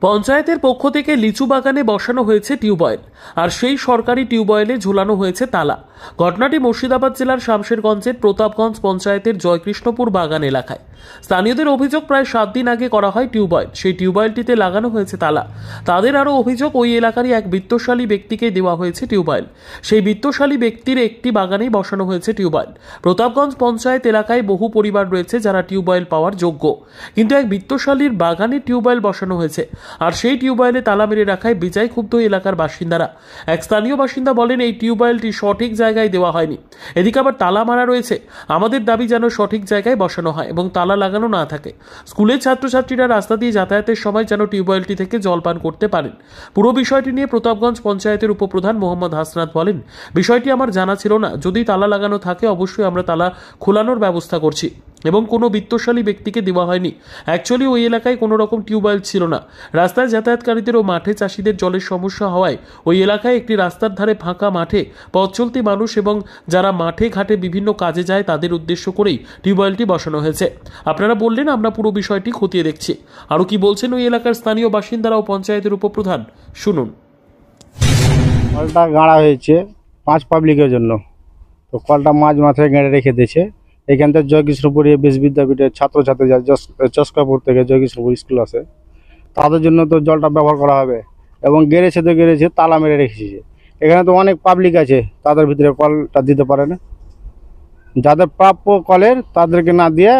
পঞ্চায়েতের পক্ষ থেকে লিচু বাগানে বসানো হয়েছে টিউবওয়েল, আর সেই সরকারি টিউবওয়েলে ঝুলানো হয়েছে তালা। ঘটনাটি মুর্শিদাবাদ জেলার শামশেরগঞ্জের প্রতাপগঞ্জ পঞ্চায়েতের জয়কৃষ্ণপুর বাগান এলাকায়। স্থানীয়দের অভিযোগ, প্রায় 7 দিন আগে করা হয় টিউবওয়েল, সেই টিউবওয়েলটিতে লাগানো হয়েছে তালা। তাদের আরও অভিযোগ, ওই এলাকারই এক বিত্তশালী ব্যক্তিকে দেওয়া হয়েছে টিউবওয়েল। সেই বিত্তশালী ব্যক্তির একটি বাগানেই বসানো হয়েছে টিউবওয়েল। প্রতাপগঞ্জ পঞ্চায়েত এলাকায় বহু পরিবার রয়েছে যারা টিউবওয়েল পাওয়ার যোগ্য, কিন্তু এক বিত্তশালীর বাগানে টিউবওয়েল বসানো হয়েছে, আর সেই টিউবওয়েলে তালা মেরে রাখায় বেজায় ক্ষুব্ধ এলাকার বাসিন্দারা। এক স্থানীয় বাসিন্দা বলেন, এই টিউবওয়েলটি সঠিক জায়গায় দেওয়া হয়নি, এদিকে আবার তালা মারা রয়েছে। আমাদের দাবি যেন সঠিক জায়গায় বসানো হয় এবং তালা লাগানো না থাকে। স্কুলের ছাত্রছাত্রীরা রাস্তা দিয়ে যাতায়াতের সময় যেন টিউবওয়েলটি থেকে জল পান করতে পারেন। পুরো বিষয়টি নিয়ে প্রতাপগঞ্জ পঞ্চায়েতের উপপ্রধান মোহাম্মদ হাসনাত বলেন, বিষয়টি আমার জানা ছিল না, যদি তালা লাগানো থাকে অবশ্যই আমরা তালা খোলানোর ব্যবস্থা করছি এবং কোনো বিত্তশালী ব্যক্তিকে দেওয়া হয়নি। অ্যাকচুয়ালি ওই এলাকায় কোনো রকম টিউবওয়েল ছিল না। রাস্তায় যাতায়াতকারীদের ও মাঠে চাষিদের জলের সমস্যা হওয়ায় ওই এলাকায় একটি রাস্তার ধারে ফাঁকা মাঠে পথ চলতি মানুষ এবং যারা মাঠে ঘাটে বিভিন্ন কাজে যায় তাদের উদ্দেশ্য করেই টিউবওয়েলটি বসানো হয়েছে। আপনারা বললেন, আমরা পুরো বিষয়টি খতিয়ে দেখছি। আরও কি বলছেন ওই এলাকার স্থানীয় বাসিন্দারা ও পঞ্চায়েতের উপপ্রধান, শুনুন। কলটা গাড়া হয়েছে 5 পাবলিকের জন্য, তো কলটা মাঝ মাথায় গেঁড়ে রেখে দিয়েছে। এখান থেকে জয়কৃষ্ণপুর এবিএস বিদ্যাপীঠের ছাত্রছাত্রী যায়, চস্কাপুর থেকে জয়কৃষ্ণপুর স্কুল আছে, তাদের জন্য তো জলটা ব্যবহার করা হবে এবং গেড়েছে তো গেড়েছে, তালা মেরে রেখেছে। এখানে তো অনেক পাবলিক আছে, তাদের ভিতরে কলটা দিতে পারে না, যাদের প্রাপ্য কলের তাদেরকে না দিয়ে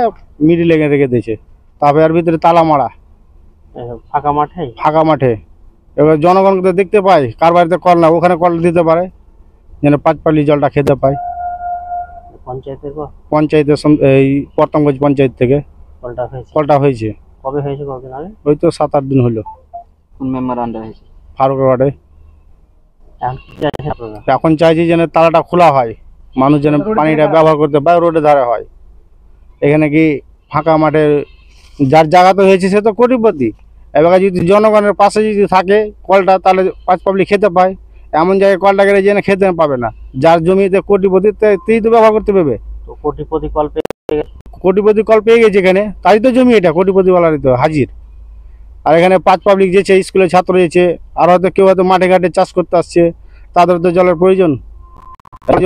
মিডিলে রেখে দিয়েছে। তারপরে এর ভিতরে তালা মারা ফাঁকা মাঠে। এবার জনগণকে তো দেখতে পাই কার বাড়িতে কল না, ওখানে কল দিতে পারে যেন 5 পালি জলটা খেতে পায়। পঞ্চায়েতের এই প্রতাপগঞ্জ পঞ্চায়েত থেকে কলটা হয়েছে। কবে হয়েছে? কতদিন আগে? ওই তো 7-8 দিন হলো। কোন মেম্বার আন্ডার হয়েছে? ফারুকের ওয়ার্ডে। আপনারা এখন চাইছি যেন তালাটা খোলা হয়, মানুষ যেন পানিটা ব্যবহার করতে পারে, রোডে ধারে হয়। এখানে কি ফাঁকা মাঠে যার জায়গা তো হয়েছে সে তো কোটিপতি। এবার যদি জনগণের পাশে যদি থাকে কলটা, তাহলে 5 পাবলিক খেতে পায়। এমন জায়গায় কলটা গেলে যেন খেতে পাবে না, যার জমিতে কোটিপতি তিনি তো ব্যবহার করতে পারবে। তো কোটিপতি কল পেয়ে গেছে এখানে, তাই তো জমি, এটা কোটিপতিওয়ালারই তো হাজির। আর এখানে 5 পাবলিক যেছে, স্কুলের ছাত্র যেছে, আর হয়তো কেউ হয়তো মাঠে ঘাটে চাষ করতে আসছে, তাদের তো জলের প্রয়োজন।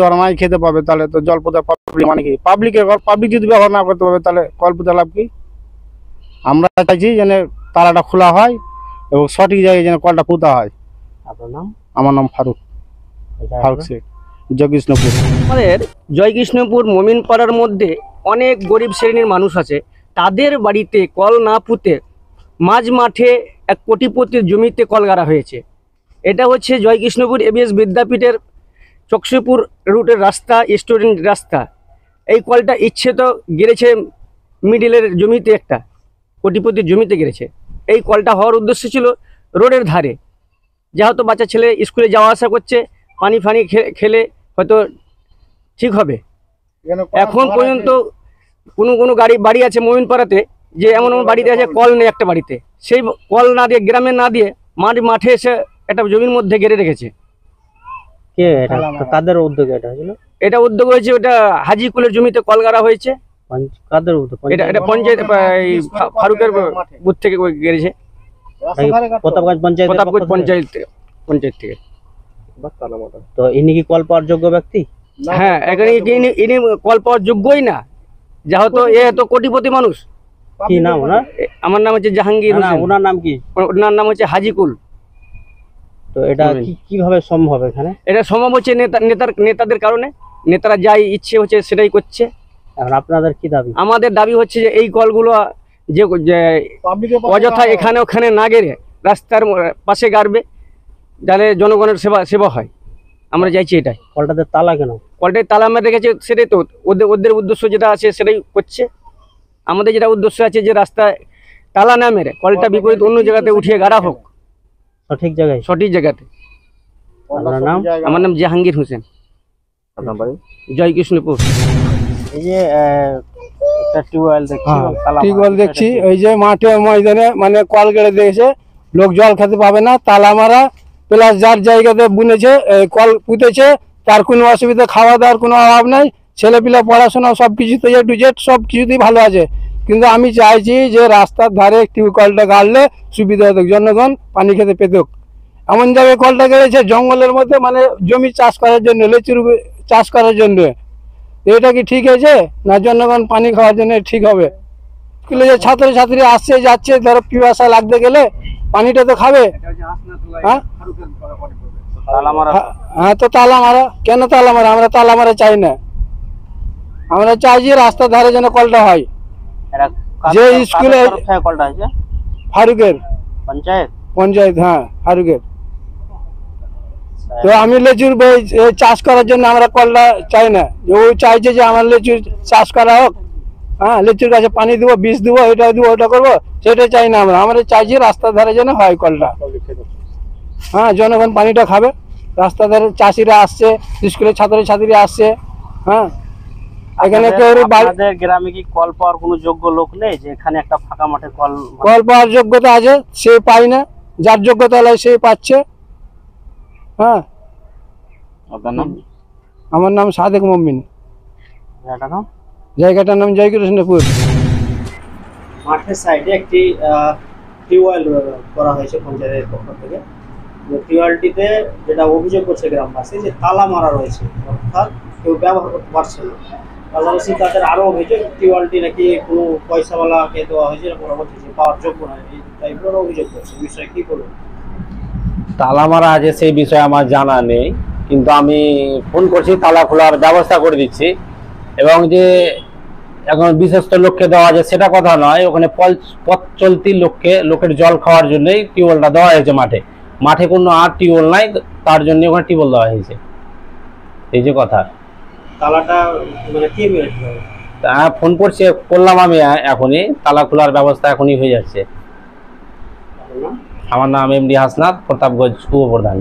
ওরা মাই খেতে পাবে, তাহলে তো জল পোতা পাবলিক মানে কি? পাবলিক যদি ব্যবহার না করতে পারবে তাহলে কল পোতা লাভ কি? আমরা চাইছি যেন তালাটা খোলা হয় এবং সঠিক জায়গায় যেন কলটা পোতা হয়। আপনার নাম? আমার নাম ফারুক শেখ, জয়কৃষ্ণপুর। আমাদের জয়কৃষ্ণপুর মমিন পাড়ার মধ্যে অনেক গরিব শ্রেণীর মানুষ আছে, তাদের বাড়িতে কল না পুঁতে মাঝ মাঠে এক কোটিপতির জমিতে কল গাড়া হয়েছে। এটা হচ্ছে জয়কৃষ্ণপুর এবিএস বিদ্যাপীঠের চকসিপুর রুটের রাস্তা, স্টুডেন্ট রাস্তা। এই কলটা ইচ্ছে তো গেড়েছে মিডিলের জমিতে, একটা কোটিপতির জমিতে গেড়েছে। এই কলটা হওয়ার উদ্দেশ্য ছিল রোডের ধারে, যেহেতু বাচ্চা ছেলে স্কুলে যাওয়া আসা করছে, পানি ফানি খেলে হয়তো ঠিক হবে। এখন পর্যন্ত কোনো বাড়ি আছে মমিনপাড়াতে, যে এমন বাড়িতে আছে কল নেই একটা বাড়িতে, সেই কল না দিয়ে গ্রামে না দিয়ে মাঠে এসে একটা জমির মধ্যে গেড়ে রেখেছে। কে এটা? কাদের উদ্যোগে এটা হয়েছিল? এটা উদ্যোগ হয়েছে, ওটা হাজিকুলের জমিতে কল গাড়া হয়েছে। কাদের উদ্যোগ? এটা পঞ্চায়েত ফারুকের বুথ থেকে গেড়েছে, প্রতাপগঞ্জ পঞ্চায়েত থেকে। তো ইনি কি কল পাওয়ার যোগ্য ব্যক্তি? হ্যাঁ, এখানে ইনি কল পাওয়ার যোগ্যই না, যেহেতু এ তো কোটিপতি মানুষ। কি নাম ওনার? আমার নাম হচ্ছে জাহাঙ্গীর হোসেন। ওনার নাম কি? ওনার নাম হচ্ছে হাজিকুল। তো এটা কিভাবে সম্ভব? এখানে এটা সম্ভব হচ্ছে নেতাদের কারণে। নেতারা যাই ইচ্ছে হচ্ছে সেটাই করছে। এখন আপনাদের কি দাবি? আমাদের দাবি হচ্ছে যে এই কলগুলো যে অযথা এখানে ওখানে না গেড়ে রাস্তার পাশে গাড়বে, যাতে জনগণের সেবা হয়। আমরা চাইছি এটাই। কলটাতে তালা কেন? কলটায় তালা মেরে রেখেছে, সেটাই তো ওদের উদ্দেশ্য যেটা আছে সেটাই করছে। আমাদের যেটা উদ্দেশ্য আছে যে রাস্তায় তালা না মেরে কলটা বিপরীত অন্য জায়গাতে উঠিয়ে গাড়া হোক, সঠিক জায়গাতে। আপনার নাম? আমার নাম জাহাঙ্গীর হোসেন, জয়কৃষ্ণপুর। এই যে একটা টিউবওয়েল দেখছি ওই যে মাঠে ময়দানে, মানে কল গেড়ে দিয়েছে, লোক জল খেতে পাবে না, তালা মারা, প্লাস যার জায়গাতে বুনেছে কল পুঁতেছে তার কোনো অসুবিধা, খাওয়া দাওয়ার কোনো অভাব নাই, ছেলেপিলা পড়াশোনা সব কিছুতে A to Z সব কিছুতেই ভালো আছে। কিন্তু আমি চাইছি যে রাস্তার ধারে টিউবওয়েলটা গাড়লে সুবিধা হতো, জনগণ পানি খেতে পেত। এমন জায়গায় কলটা গেড়েছে জঙ্গলের মধ্যে, মানে জমি চাষ করার জন্য, লেচুর চাষ করার জন্য। এটা কি ঠিক আছে? না জনগণ পানি খাওয়ার জন্য ঠিক হবে? স্কুলে যে ছাত্রছাত্রী আসছে যাচ্ছে, ধরো পিপাসা লাগতে গেলে পানিটা তো খাবে। হ্যাঁ হ্যাঁ, তো তালা মারা কেন? তালা মারা আমরা তালা মারা চাই না, আমরা চাইছি রাস্তার ধারে যেন কলটা হয়। যে স্কুলে কলটা আছে ফারুকের পঞ্চায়েত, হ্যাঁ ফারুকের। তো আমি লেচুর চাষ করার জন্য আমরা কলটা চাই না, যে ও চাইছে যে আমার লেচুর চাষ করা হোক, হ্যাঁ লেচুর গাছে পানি দেবো, বীজ দেবো, এটা দেবো, ওটা করবো, সেটা চাই না। আমরা চাইছি রাস্তার ধারে যেন হয় কলটা। হ্যাঁ, জনগণ পানিটা খাবে। রাস্তার ধারে চাষিরা আসছে, স্কুলের ছাত্রছাত্রীরা আসছে। হ্যাঁ, এখানে গ্রামে কি কল পাওয়ার কোনো যোগ্য লোক নেই যে এখানে একটা ফাঁকা মাঠে কল পাওয়ার যোগ্যতা আছে, সে পায় না। যার যোগ্যতা হলে সে পাচ্ছে। হ্যাঁ, আমার নাম সাদেক মমিন, জায়গাটার নাম জয়কৃষ্ণপুর। মাঠের সাইডে একটি টিউবওয়েল করা হয়েছে পঞ্চায়েতের পক্ষ থেকে। টিউবওয়েলটিতে যেটা অভিযোগ করছে গ্রামবাসী, যে তালা মারা রয়েছে, অর্থাৎ কেউ ব্যবহার করতে পারছে না। পাশাপাশি তাদের আরও অভিযোগ টিউবওয়েলটি নাকি কোনো পয়সাওয়ালাকে দেওয়া হয়েছে, ওরা বলছে যে পাওয়ার যোগ্য না, এই টাইপের অভিযোগ করছে। বিষয়ে কি করবেন? তালা মারা আছে সেই বিষয়ে আমার জানা নেই, কিন্তু আমি ফোন করছি, তালা খোলার ব্যবস্থা করে দিচ্ছি। এবং যে এখন বিশেষ লোককে দেওয়া আছে সেটা কথা নয়, ওখানে পথ চলতি লোকের জল খাওয়ার জন্যই টিউবওয়েলটা দেওয়া হয়েছে। মাঠে কোনো আর টিউবওয়েল নাই, তার জন্য ওখানে টিউবওয়েল দেওয়া হয়েছে, এই যে কথা। তালাটা মানে কি মেরেছে? ফোন করলাম আমি এখনই, তালা খোলার ব্যবস্থা এখনই হয়ে যাচ্ছে। আমার নাম এমডি হাসনাত, প্রতাপগঞ্জ উপপ্রধান।